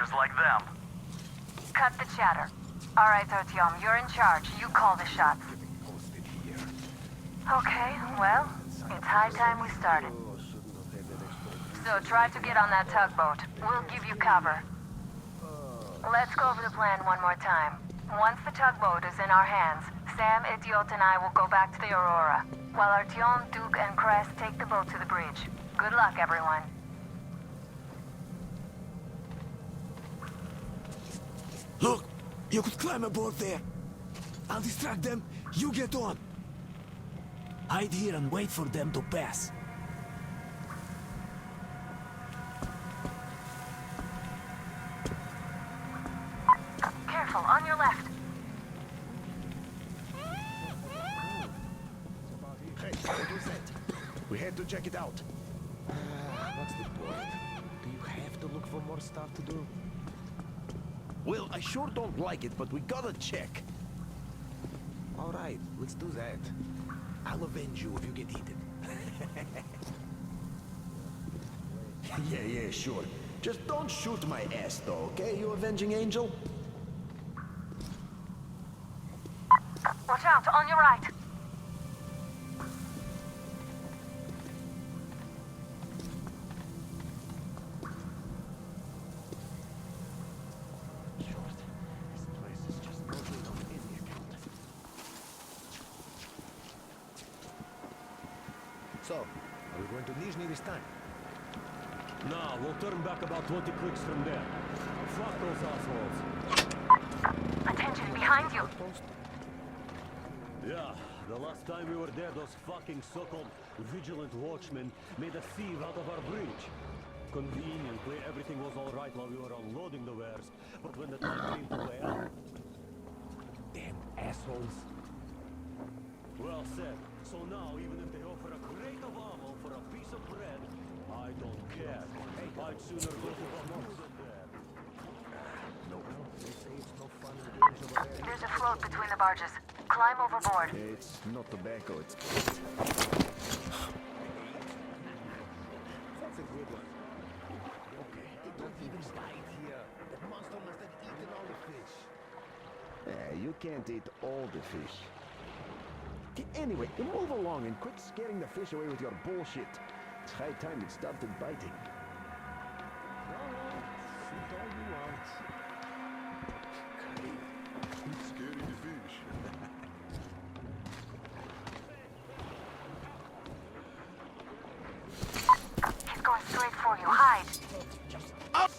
soldiers like them. Cut the chatter. All right, Artyom, you're in charge. You call the shots. Okay, well, it's high time we started. So try to get on that tugboat. We'll give you cover. Let's go over the plan one more time. Once the tugboat is in our hands, Sam, Idiot, and I will go back to the Aurora, while Artyom, Duke, and Crest take the boat to the bridge. Good luck, everyone. Look, you could climb aboard there. I'll distract them, you get on. Hide here and wait for them to pass. Careful, on your left. Hey, what was that? We had to check it out. What's the point? Do you have to look for more stuff to do? Well, I sure don't like it, but we gotta check. All right, let's do that. I'll avenge you if you get heated. Yeah, sure. Just don't shoot my ass, though, okay, you avenging angel? Watch out, on your right. So, are we going to Nizhny this time? No, we'll turn back about 20 clicks from there. Fuck those assholes. Attention, behind you. Yeah, the last time we were there, those fucking so-called vigilant watchmen made a thief out of our bridge. Conveniently, everything was all right while we were unloading the wares, but when the time came to pay out... Damn assholes. Well said. So now, even if they offer a crate of ammo for a piece of bread, I don't care. I'd sooner go to Vermont than there. No, they say it's no fun in the games over there. There's a float between the barges. Climb overboard. It's not tobacco, it's... That's a good one. Okay, it don't even bite here. That monster must have eaten all the fish. You can't eat all the fish. Anyway, you move along and quit scaring the fish away with your bullshit. It's high time it started biting. Shoot all you want. He's scaring the fish. He's going straight for you. Hide. Up!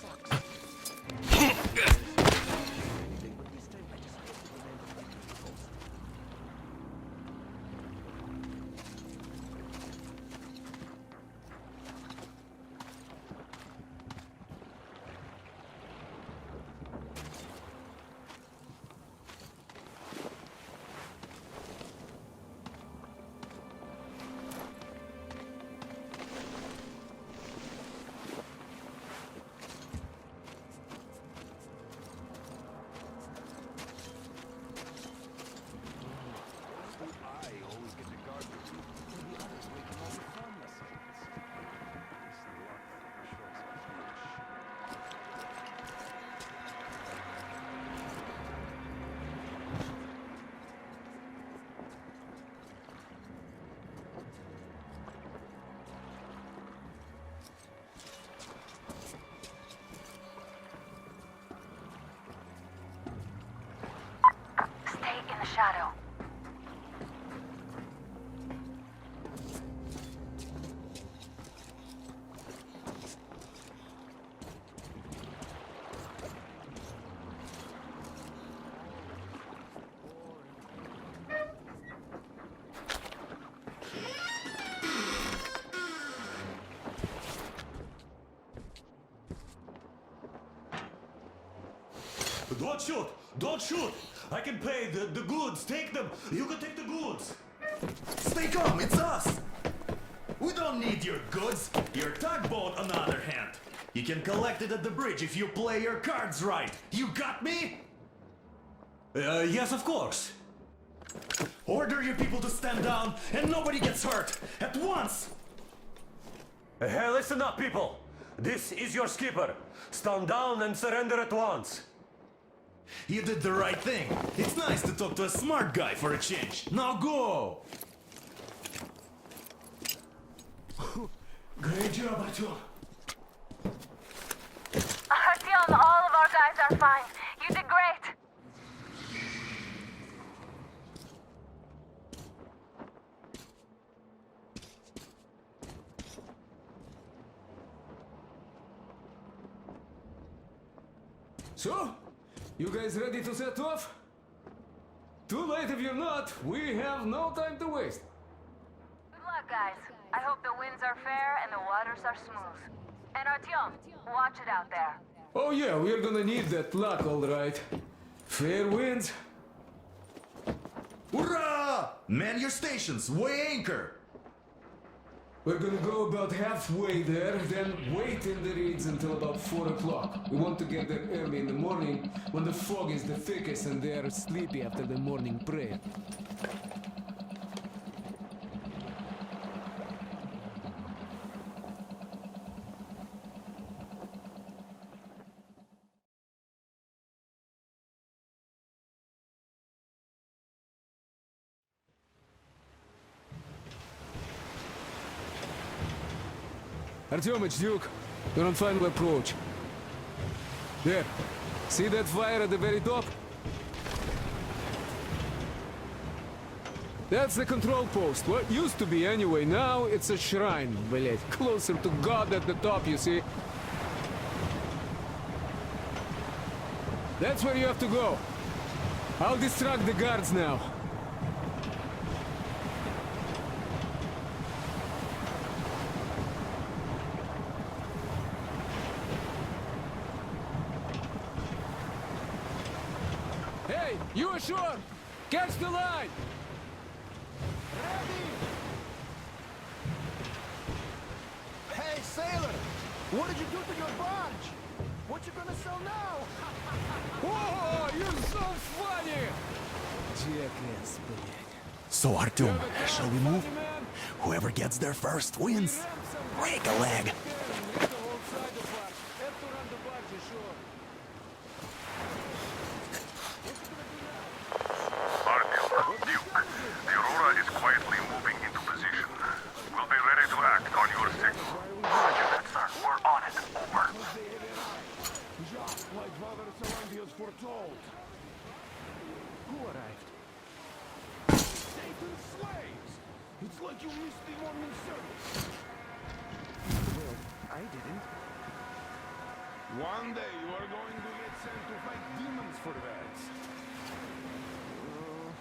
Shadow. Don't shoot! Don't shoot! I can pay the goods. Take them. You can take the goods. Stay calm, it's us! We don't need your goods. Your tugboat, on the other hand. You can collect it at the bridge if you play your cards right. You got me? Yes, of course. Order your people to stand down and nobody gets hurt. At once! Hey, listen up, people. This is your skipper. Stand down and surrender at once. You did the right thing. It's nice to talk to a smart guy for a change. Now go! Great job, Artyom. Artyom, all of our guys are fine. You did great. So, you guys ready to set off? Too late if you're not. We have no time to waste. Good luck, guys. I hope the winds are fair and the waters are smooth. And Artyom, watch it out there. Oh yeah, we're gonna need that luck, all right. Fair winds. Hurrah! Man your stations, weigh anchor! We're gonna go about halfway there, then wait in the reeds until about 4 o'clock. We want to get there early in the morning when the fog is the thickest and they're sleepy after the morning prayer. Artyom, it's Duke. You're on final approach. There. See that fire at the very top? That's the control post. What used to be anyway. Now it's a shrine, блять. Closer to God at the top, you see. That's where you have to go. I'll distract the guards now. Hey, you ashore! Catch the line! Ready! Hey, sailor! What did you do to your barge? What you gonna sell now? Whoa, you're so funny! Jackass, блядь. So Artyom, shall we move? Whoever gets there first wins. Break a leg. Artyom, Duke, the Aurora is quietly moving into position. We'll be ready to act on your signal. Roger that, sir. We're on it. Over. Just like Father Salandius foretold. Who arrived? Satan's slaves! It's like you missed the morning service. Well, I didn't. One day you are going to get sent to fight demons for that.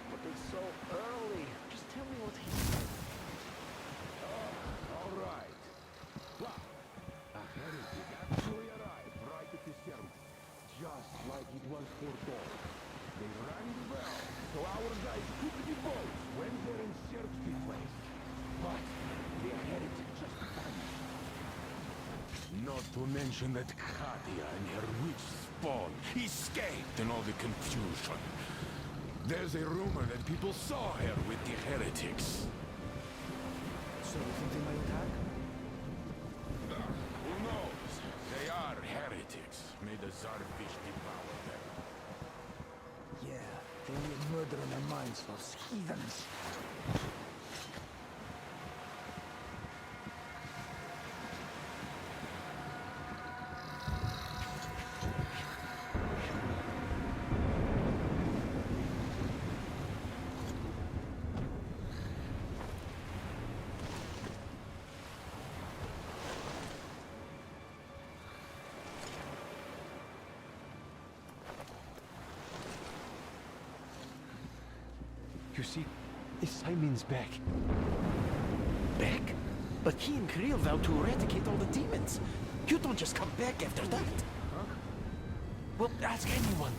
But it's so early. Just tell me what he said. All right. Well, a heretic actually arrived right at the ceremony. Just like it was foretold. They rang the bell, so our guys took the boats, went there and searched the place. But the heretic just vanished. Not to mention that Katia and her witch spawn escaped in all the confusion. There's a rumor that people saw her with the heretics. So you think they might attack? Who knows? They are heretics. May the Tsarfish devour them. Yeah, they need murder in their minds, those heathens. You see, Simon's back. Back? But he and Kirill vowed to eradicate all the demons. You don't just come back after that. Huh? Well, ask anyone.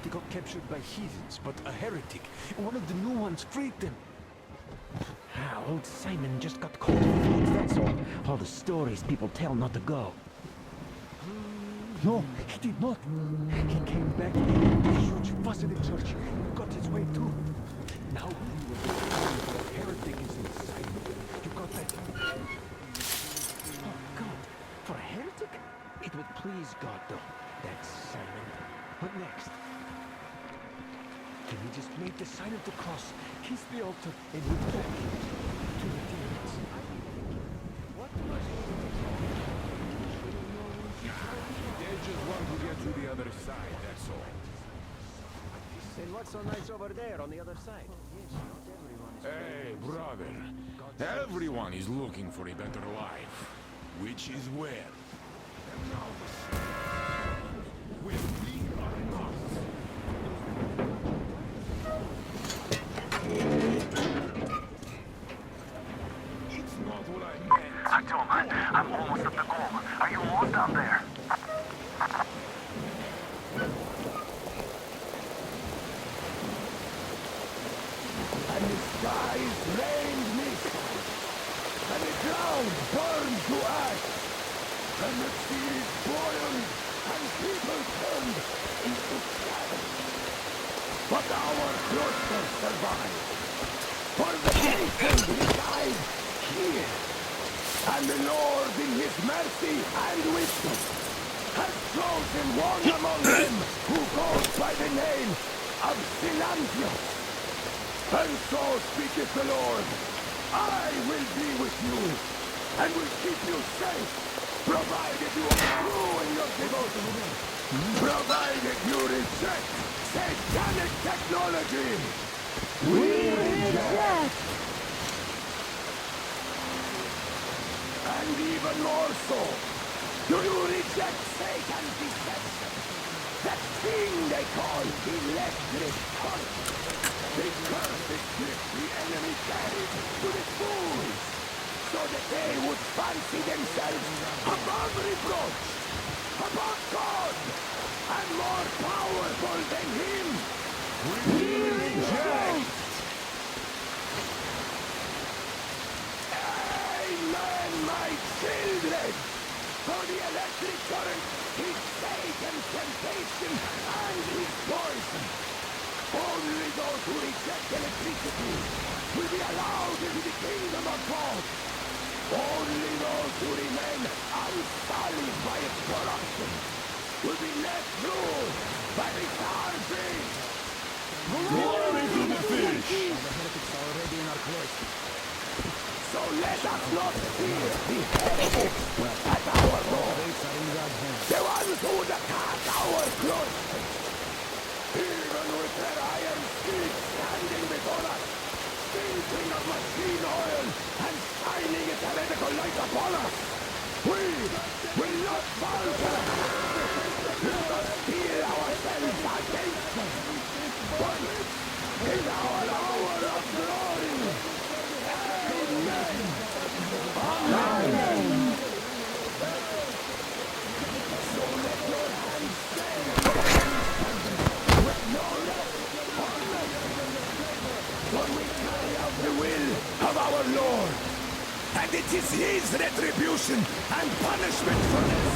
They got captured by heathens, but a heretic, and one of the new ones freed them. Old Simon just got caught in the that's all. All the stories people tell not to go. No, he did not. He came back, a huge fuss in the church, got his way through. Now he was a heretic is inside. You got that? Oh, God. For a heretic? It would please God, though. That's Simon. What next? Can we just make the sign of the cross, kiss the altar, and move back to the demons? What was They just want to get to the other side, that's all. And what's so nice over there on the other side? Hey, brother. Everyone is looking for a better life. Which is where? And now the where we are not. It's not what I meant. Artyom, I'm almost at the goal. Are you almost down there? And the skies rained mist, and the ground burned to ash, and the seas boiled, and people turned into flames. But our cluster survived, for the faithful reside here, and the Lord in his mercy and wisdom has chosen one among them who goes by the name of Silantios. And so speaketh the Lord, I will be with you, and will keep you safe, provided you are true in your devotion, provided you reject satanic technology. We reject! And even more so, do you reject Satan's deception? That thing they call electric current. They curse the gift the enemy carried to the fools, so that they would fancy themselves above reproach, above God, and more powerful than him. We reject! Amen, my children! For the electric current is Satan's temptation and his poison. Only those who reject electricity will be allowed into the kingdom of God. Only those who remain unsullied by its corruption will be let through by the starfish. Glory to the fish! Already in our cloister. So let us not fear the heretics at our door. The ones who would attack our cloisters. Even with their iron feet standing before us, stinking of machine oil and shining its heretical light upon us, we will not falter. We must steel ourselves against them. But in our hour of glory, amen. Amen. So let your hands stay. For we carry out the will of our Lord, and it is his retribution and punishment for this.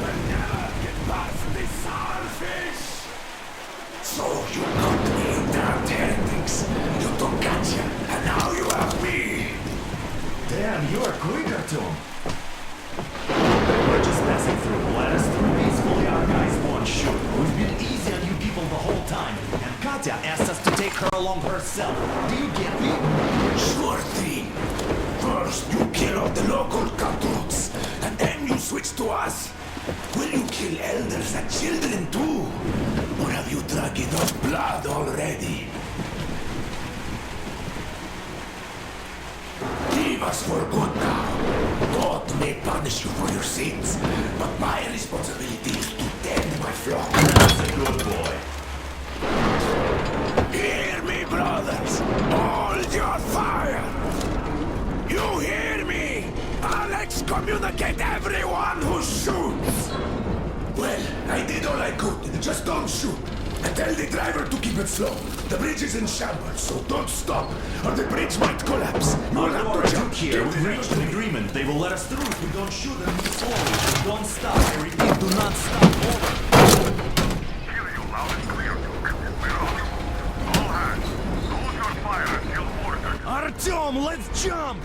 We'll never get past this starfish! So you got me, damned heretics. You took gotcha, and now you have me. Damn, you are quick, Artyom. We're just passing through. Let us through peacefully. Our guys won't shoot. We've been easy on you people the whole time. And Katya asked us to take her along herself. Do you get me? Sure thing. First, you kill off the local cutthroats, and then you switch to us. Will you kill elders and children too? Or have you drunk enough blood already? Leave us for good now. God may punish you for your sins, but my responsibility is to tend my flock. That's a good boy. Hear me, brothers! Hold your fire! You hear me? I'll excommunicate everyone who shoots! Well, I did all I could. Just don't shoot. And tell the driver to keep it slow. The bridge is in shambles, so don't stop, or the bridge might collapse. You will have to jump here. into We the reached an agreement. They will let us through if we don't shoot and move slowly. Don't stop. I repeat, do not stop. Over. Hear you loud and clear, Duke. We're on the move. All hands, hold your fire until ordered. Artyom, let's jump!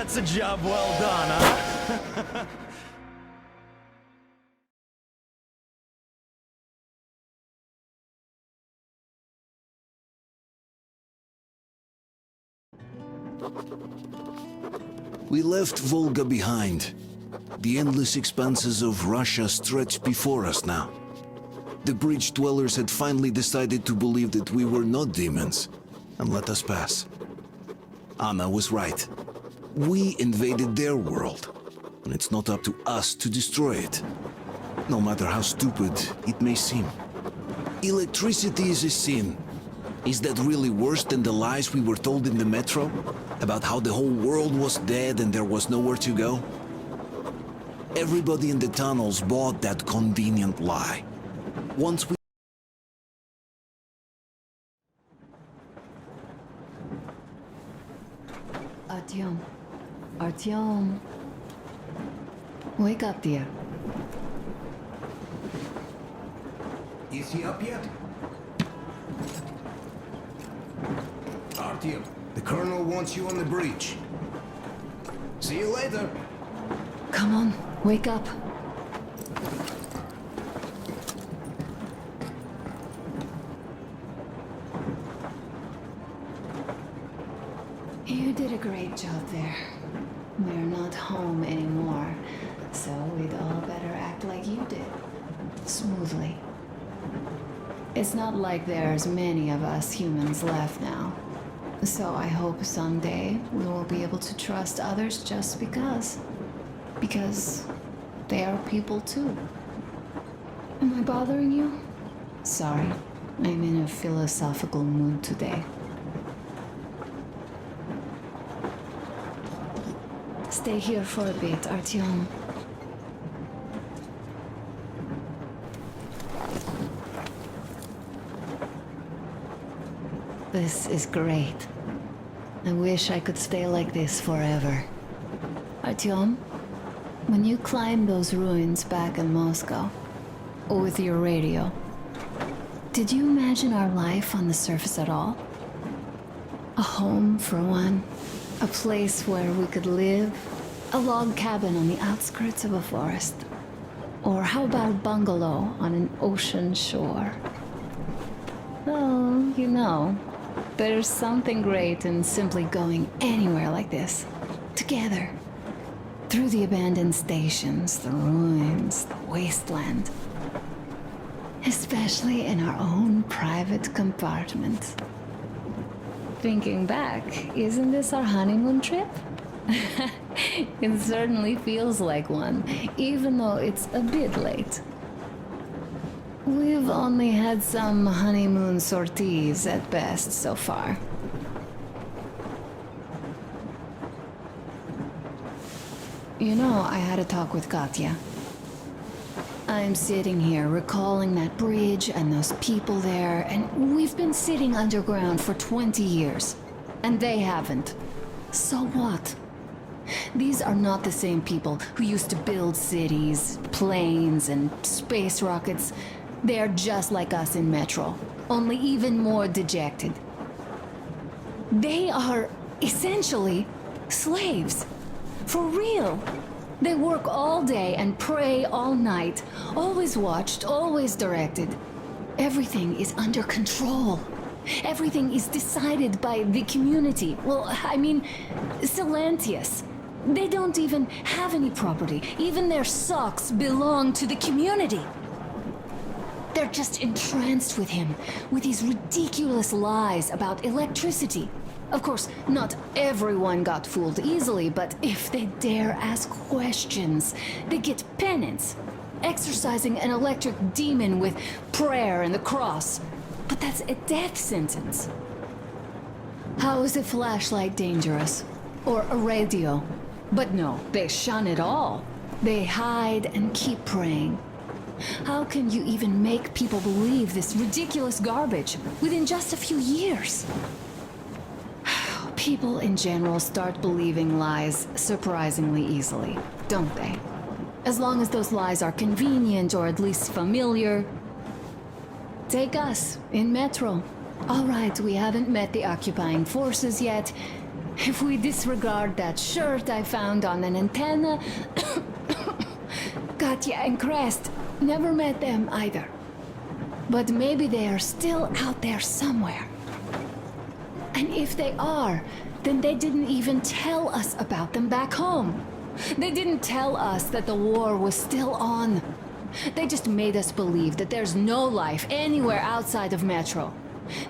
That's a job well done, huh? We left Volga behind. The endless expanses of Russia stretched before us now. The bridge dwellers had finally decided to believe that we were not demons and let us pass. Anna was right. We invaded their world, and it's not up to us to destroy it, no matter how stupid it may seem. Electricity is a sin. Is that really worse than the lies we were told in the metro? About how the whole world was dead and there was nowhere to go? Everybody in the tunnels bought that convenient lie. Once we... Artyom. Artyom. Wake up, dear. Is he up yet? Artyom, the colonel wants you on the breach. See you later. Come on, wake up. You did a great job there. We're not home anymore, so we'd all better act like you did. Smoothly. It's not like there's many of us humans left now. So I hope someday we will be able to trust others just because. Because they are people too. Am I bothering you? Sorry, I'm in a philosophical mood today. Stay here for a bit, Artyom. This is great. I wish I could stay like this forever. Artyom, when you climbed those ruins back in Moscow, with your radio, did you imagine our life on the surface at all? A home, for one. A place where we could live. A log cabin on the outskirts of a forest. Or how about a bungalow on an ocean shore? Well, you know, there's something great in simply going anywhere like this. Together. Through the abandoned stations, the ruins, the wasteland. Especially in our own private compartment. Thinking back, isn't this our honeymoon trip? It certainly feels like one, even though it's a bit late. We've only had some honeymoon sorties at best so far. You know, I had a talk with Katya. I'm sitting here recalling that bridge and those people there, and we've been sitting underground for 20 years. And they haven't. So what? These are not the same people who used to build cities, planes, and space rockets. They are just like us in Metro, only even more dejected. They are essentially slaves. For real. They work all day and pray all night. Always watched, always directed. Everything is under control. Everything is decided by the community. Well, I mean, Silantius. They don't even have any property. Even their socks belong to the community. They're just entranced with him, with these ridiculous lies about electricity. Of course, not everyone got fooled easily, but if they dare ask questions, they get penance. Exorcising an electric demon with prayer and the cross. But that's a death sentence. How is a flashlight dangerous? Or a radio? But no, they shun it all. They hide and keep praying. How can you even make people believe this ridiculous garbage within just a few years? People in general start believing lies surprisingly easily, don't they? As long as those lies are convenient or at least familiar. Take us, in Metro. All right, we haven't met the occupying forces yet, If we disregard that shirt I found on an antenna, Katya and Crest, never met them either. But maybe they are still out there somewhere. And if they are, then they didn't even tell us about them back home. They didn't tell us that the war was still on. They just made us believe that there's no life anywhere outside of Metro.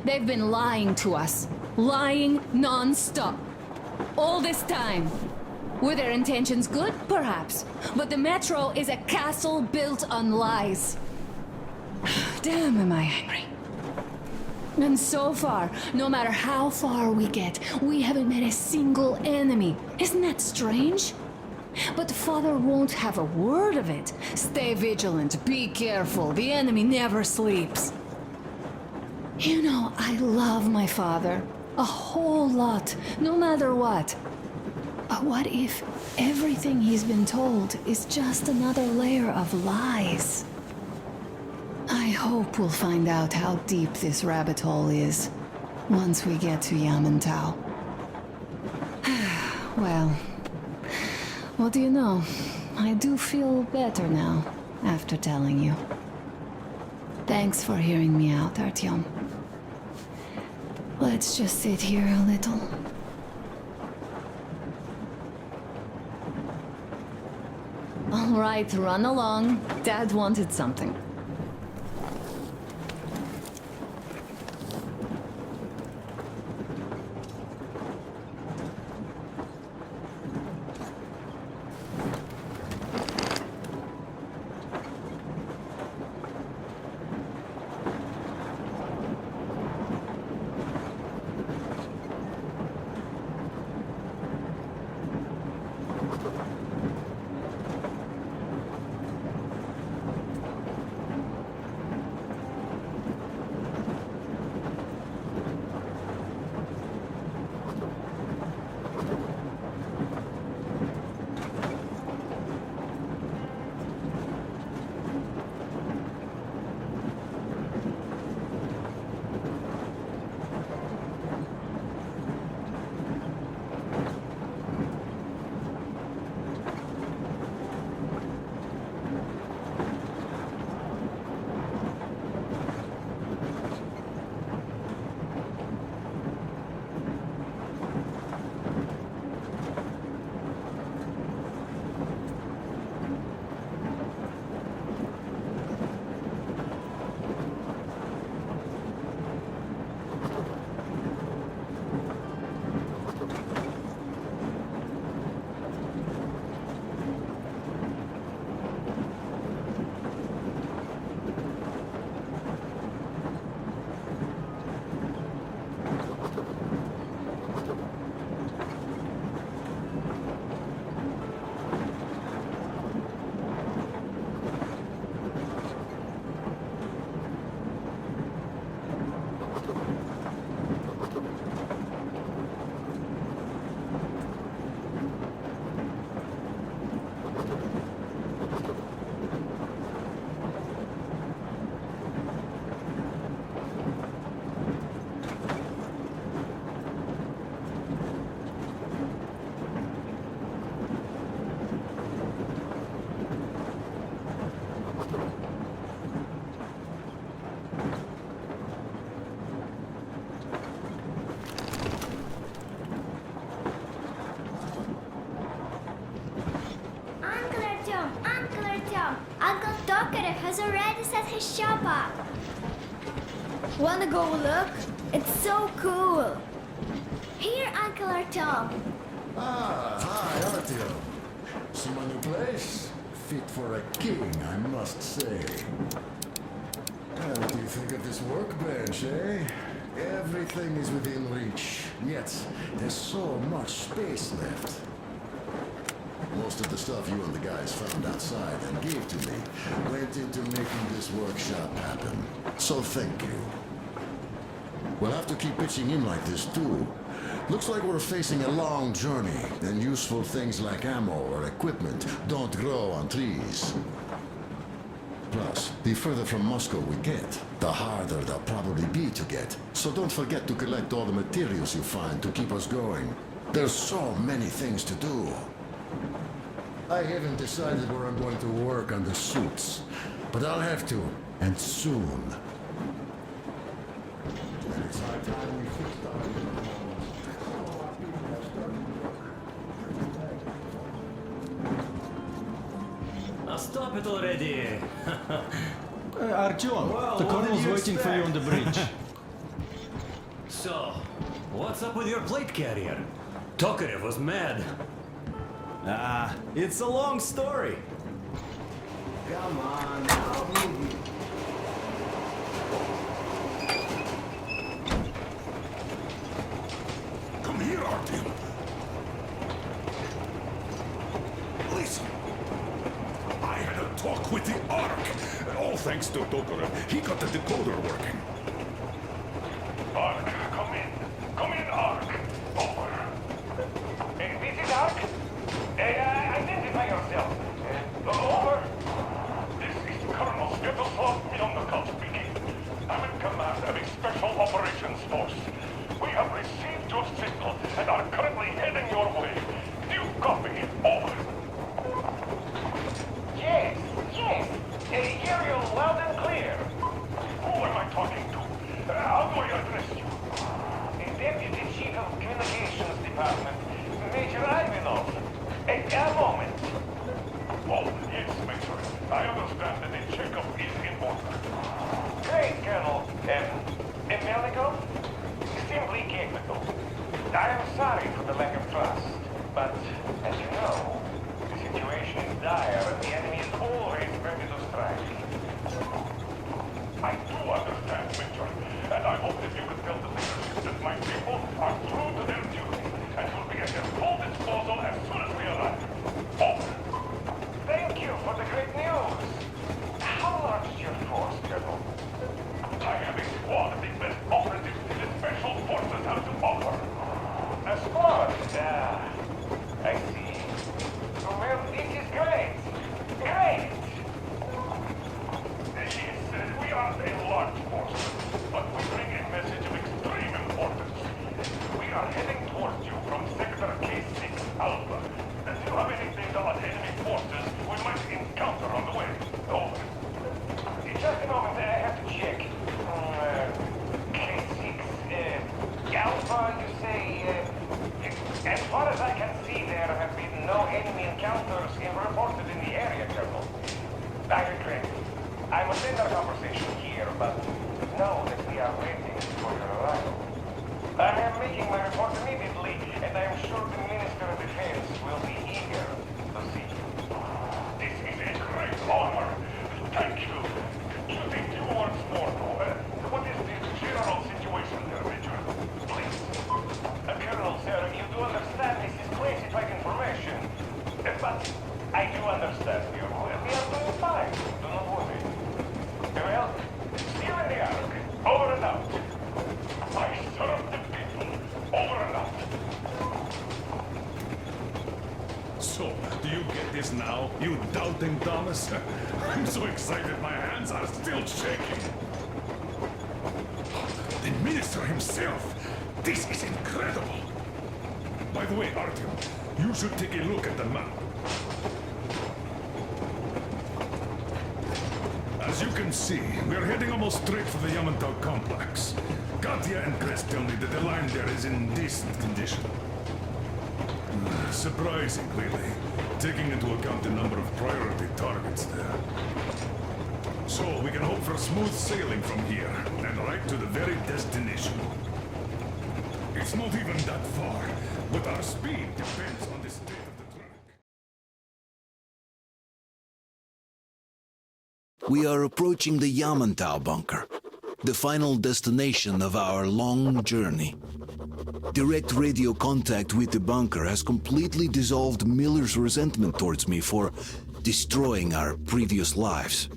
They've been lying to us. Lying non-stop. All this time. Were their intentions good? Perhaps. But the Metro is a castle built on lies. Damn, am I angry. And so far, no matter how far we get, we haven't met a single enemy. Isn't that strange? But Father won't have a word of it. Stay vigilant, be careful, the enemy never sleeps. You know, I love my father. A whole lot, no matter what. But what if everything he's been told is just another layer of lies? I hope we'll find out how deep this rabbit hole is once we get to Jamantau. Well, what do you know? I do feel better now after telling you. Thanks for hearing me out, Artyom. Let's just sit here a little. All right, run along. Dad wanted something. has already set his shop up. Wanna go look? It's so cool. Here, Uncle Artyom. Ah, hi, Artyom. See my new place? Fit for a king, I must say. What do you think of this workbench, eh? Everything is within reach, yet there's so much space left. Most of the stuff you and the guys found outside and gave to me went into making this workshop happen. So thank you. We'll have to keep pitching in like this too. Looks like we're facing a long journey, and useful things like ammo or equipment don't grow on trees. Plus, the further from Moscow we get, the harder they'll probably be to get. So don't forget to collect all the materials you find to keep us going. There's so many things to do. I haven't decided where I'm going to work on the suits, but I'll have to, and soon. It's high time we fixed our uniforms. Our people have started working. Now stop it already! Artyom, Well, the what colonel's did you waiting for you on the bridge. So, what's up with your plate carrier? Tokarev was mad. Ah, it's a long story. Come on, I'll move you. Come here, Artyom. Listen. I had a talk with the Ark. All thanks to Tokarev. He got the decoder working. Ark, come in. Come in, Ark. Over. This is Ark. Identify yourself. Over. This is Colonel Skittlesloth Mjolnir speaking. I'm in command of a special operations force. We have received your signal and are currently heading your way. Do you copy? Over. Yes. Hear you loud and clear. Who am I talking to? How do I address you? The Deputy Chief of Communications Department, Major Ivanov. A moment. Oh, yes, Major. I understand that the checkup is in order. Great, Colonel. Melikov? Simply capable. I am sorry for the lack of trust, but as you know, the situation is dire and the enemy is always ready to strike. I do understand, Major, and I hope that you can tell the leadership that my people are true to their duty and will be at their full disposal as soon as we arrive. Over. Thank you for the great news. How large is your force, Colonel? I have a squad of the best operatives the special forces have to offer. A squad? I see. Well, this is great. Great! Yes, we are a large force, but we bring a message of extreme importance. We are heading towards you from Sector K6 Alpha. Do you have any data on enemy forces we might encounter on the way? Over. Just a moment, I have to check. K6, Alpha, you say, as far as I can see, there have been no enemy encounters reported in the area, Colonel. I regret. I must end our conversation here, but know that we are waiting for your arrival. I am making my report immediately, and I am sure the Minister of Defense will be eager to see you. This is a great honor. Thank you. Just a few words more, though. What is the general situation there, Major? Please. Colonel, sir, you do understand this is classified information. But I do understand you. We are doing fine. Do not worry. Well, see you in the Ark. Over and out. I serve the people. Over and out. So, do you get this now, you doubting Thomas? I'm so excited my hands are still shaking. The minister himself! This is incredible! By the way, Artyom, you should take a look at the map. As you can see, we're heading almost straight for the Jamantau complex. Katya and Krest tell me that the line there is in decent condition. Surprising, really, taking into account the number of priority targets there. So, we can hope for smooth sailing from here, and right to the very destination. It's not even that far, but our speed depends on the state of the track. We are approaching the Jamantau bunker, the final destination of our long journey. Direct radio contact with the bunker has completely dissolved Miller's resentment towards me for destroying our previous lives.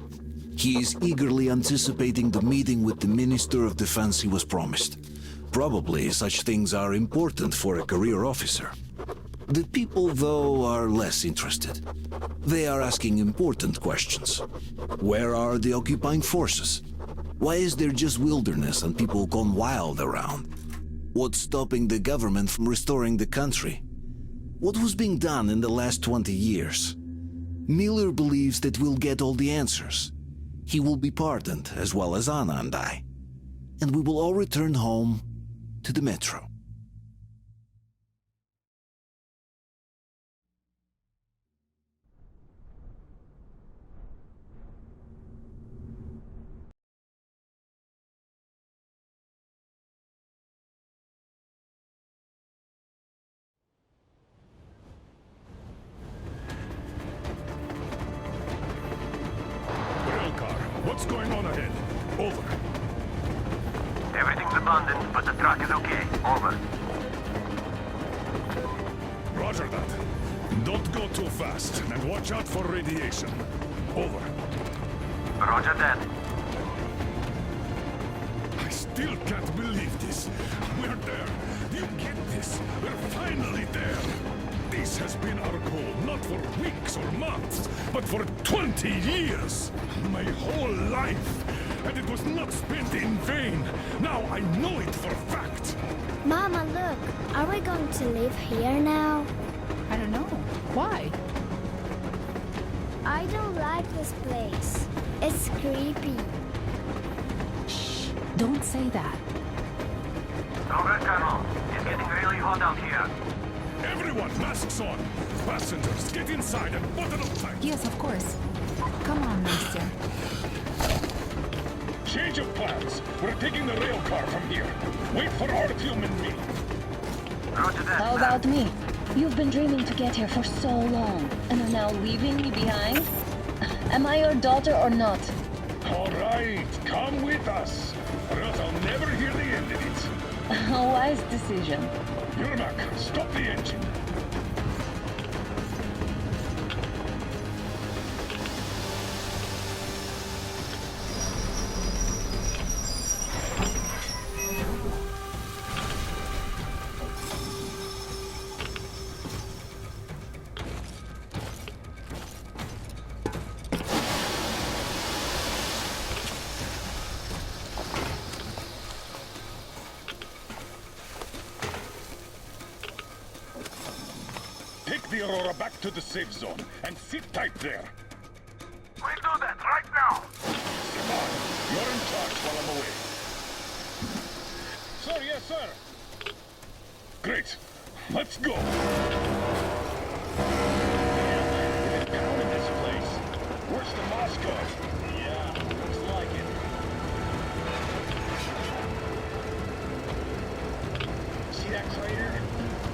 He is eagerly anticipating the meeting with the Minister of Defense he was promised. Probably such things are important for a career officer. The people, though, are less interested. They are asking important questions. Where are the occupying forces? Why is there just wilderness and people gone wild around? What's stopping the government from restoring the country? What was being done in the last 20 years? Miller believes that we'll get all the answers. He will be pardoned, as well as Anna and I. And we will all return home to the metro. What's going on ahead? Over. Everything's abandoned, but the truck is okay. Over. Roger that. Don't go too fast, and watch out for radiation. Over. Roger that. I still can't believe this. We're there. Do you get this? We're finally there. This has been our goal, not for weeks or months, but for 20 years. My whole life. And it was not spent in vain. Now I know it for a fact. Mama, look. Are we going to live here now? I don't know. Why? I don't like this place. It's creepy. Shh. Don't say that. Over, Colonel. It's getting really hot out here. Everyone, masks on! Passengers, get inside and button up tight! Yes, of course. Come on, Minister. Change of plans. We're taking the rail car from here. Wait for Artyom and me. Roger that. How about me? You've been dreaming to get here for so long, and are now leaving me behind? Am I your daughter or not? All right, come with us. Or else I'll never hear the end of it. A wise decision. Yermak, stop the engine. Take the Aurora back to the safe zone and sit tight there. We do that right now. Stefan, you're in charge while I'm away. Sir, yes, sir. Great. Let's go. It's down in this place. Worse than Moscow. Yeah, looks like it. See that crater?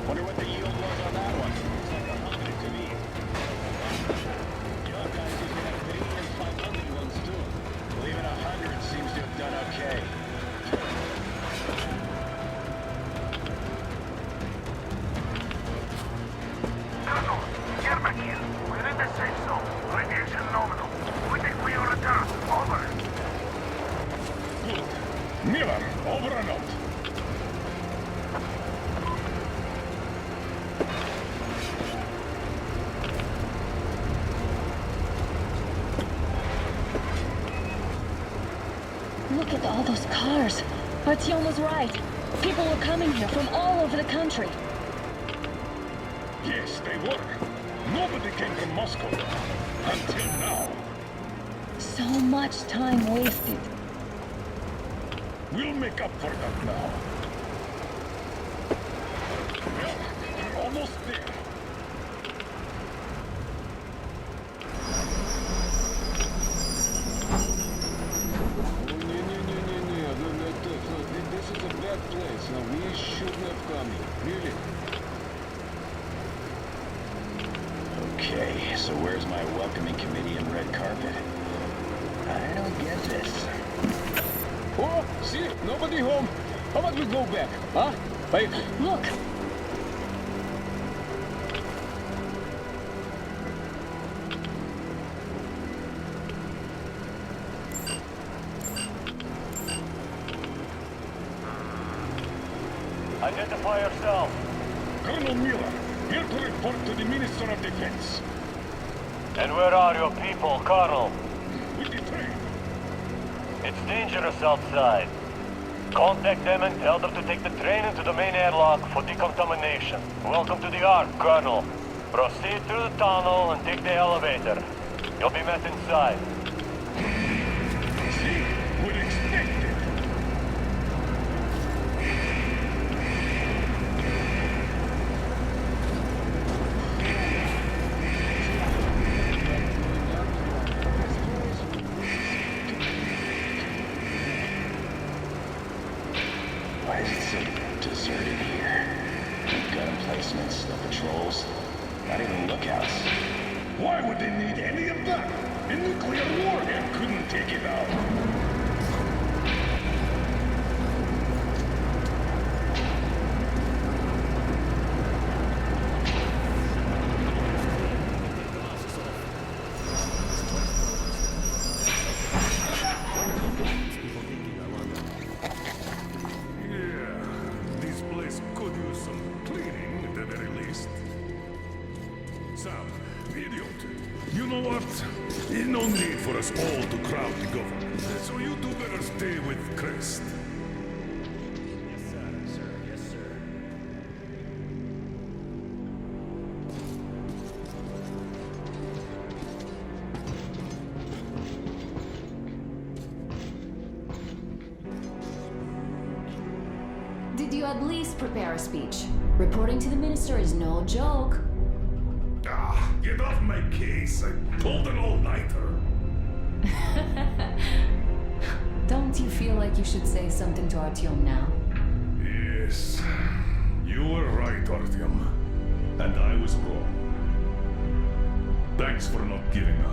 Wonder what the yield was on that one. It's like 100 to me. Your guys used to have 3 and 500 ones too. Well, even 100 seems to have done okay. Colonel, Yermak here. We're in the safe zone. Radiation nominal. We think we are returned. Over. Good. Miller, over and out. Look at all those cars. Artyom was right. People were coming here from all over the country. Yes, they were. Nobody came from Moscow. Until now. So much time wasted. We'll make up for that now. Well, we're almost there. This is a bad place. Now, we shouldn't have come here. Really? Okay, so where's my welcoming committee and red carpet? I don't get this. Oh, see? Nobody home. How about we go back? Huh? Wait. Look! Identify yourself. Colonel Miller, here to report to the Minister of Defense. And where are your people, Colonel? With the train. It's dangerous outside. Contact them and tell them to take the train into the main airlock for decontamination. Welcome to the Ark, Colonel. Proceed through the tunnel and take the elevator. You'll be met inside. See? Would expect it. Why is it so deserted here? No gun emplacements, no patrols, not even lookouts. Why would they need any of that? A nuclear warhead couldn't take it out. You know what? There's no need for us all to crowd the government. So you two better stay with Crest. Yes, sir. Yes, sir. Did you at least prepare a speech? Reporting to the minister is no joke. Ah, get off my case. I pulled an all-nighter. Don't you feel like you should say something to Artyom now? Yes. You were right, Artyom. And I was wrong. Thanks for not giving up.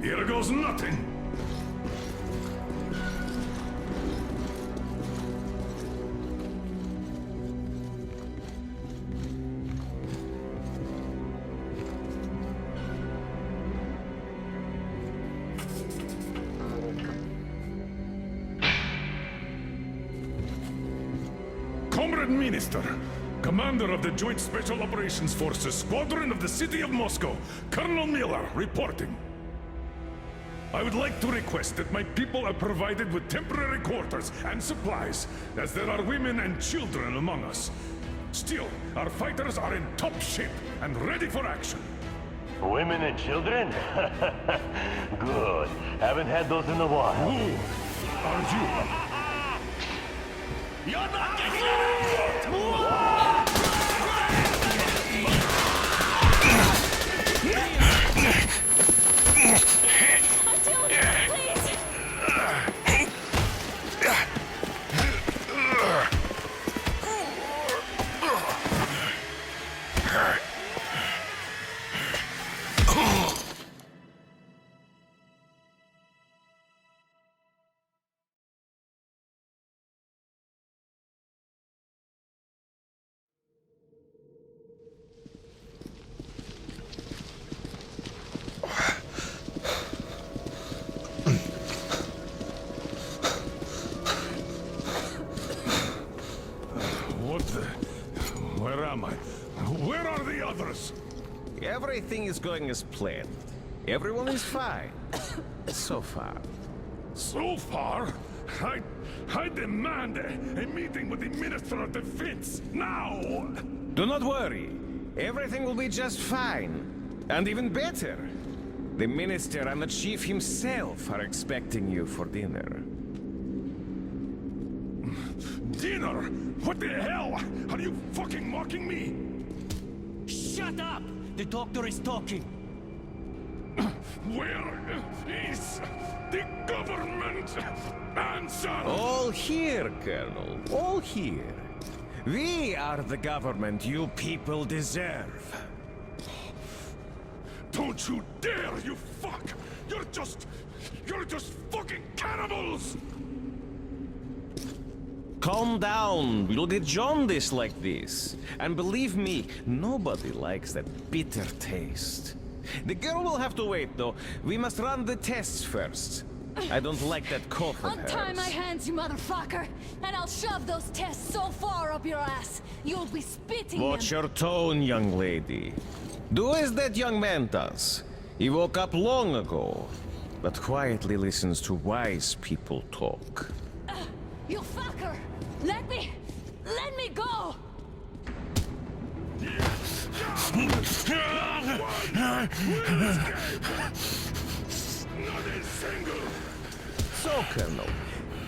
Here goes nothing! Comrade Minister, Commander of the Joint Special Operations Forces, Squadron of the City of Moscow, Colonel Miller, reporting. I would like to request that my people are provided with temporary quarters and supplies, as there are women and children among us. Still, our fighters are in top shape and ready for action. Women and children? Good. Haven't had those in a while. Who are you? You're not getting out! Where am I? Where are the others? Everything is going as planned. Everyone is fine. So far. So far? I demand a meeting with the Minister of Defense, now! Do not worry. Everything will be just fine. And even better. The Minister and the Chief himself are expecting you for dinner. Dinner? What the hell? Are you fucking mocking me? Shut up! The doctor is talking. Where is the government? Answer! All here, Colonel. All here. We are the government you people deserve. Don't you dare, you fuck! You're just fucking cannibals! Calm down. We'll get jaundice like this. And believe me, nobody likes that bitter taste. The girl will have to wait, though. We must run the tests first. I don't like that cough of Untie hers. my hands, you motherfucker, and I'll shove those tests so far up your ass, you'll be spitting Watch them. your tone, young lady. Do as that young man does. He woke up long ago, but quietly listens to wise people talk. You fucker! Let me go! So, Colonel,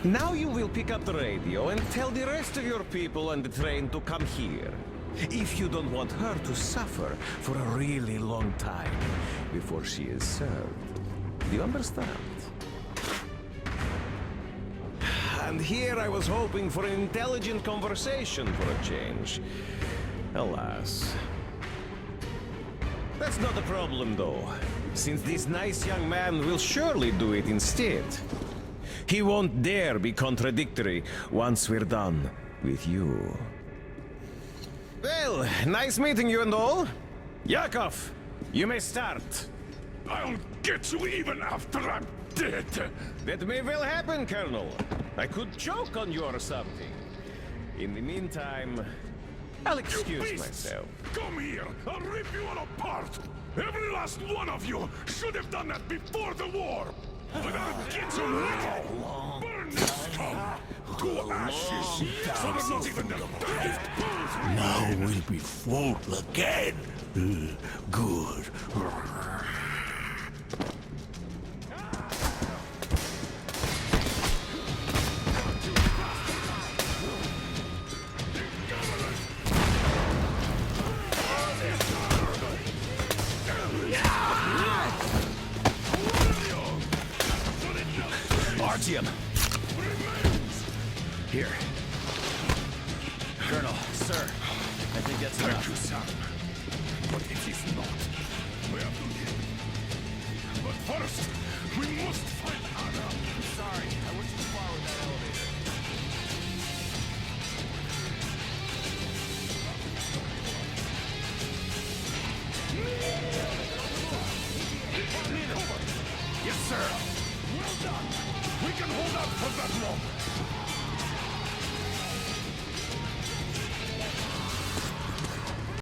now you will pick up the radio and tell the rest of your people on the train to come here. If you don't want her to suffer for a really long time before she is served. Do you understand? And here I was hoping for an intelligent conversation for a change. Alas. That's not a problem, though, since this nice young man will surely do it instead. He won't dare be contradictory once we're done with you. Well, nice meeting you and all. Yakov, you may start. I'll get you even after I'm dead. That may well happen, Colonel. I could choke on you or something. In the meantime, I'll excuse myself. Come here! I'll rip you all apart! Every last one of you should have done that before the war! But I'll get you now! Burn this scum to ashes! So that not even the biggest bulls Now we'll be full again. Good. Artyom! Here. Colonel, sir, I think that's enough. Thank you, son. But it is not. We have to leave. But first, we must find Anna. Sorry, I went too far with that elevator. Yes, sir. Well done. We can hold out for that long.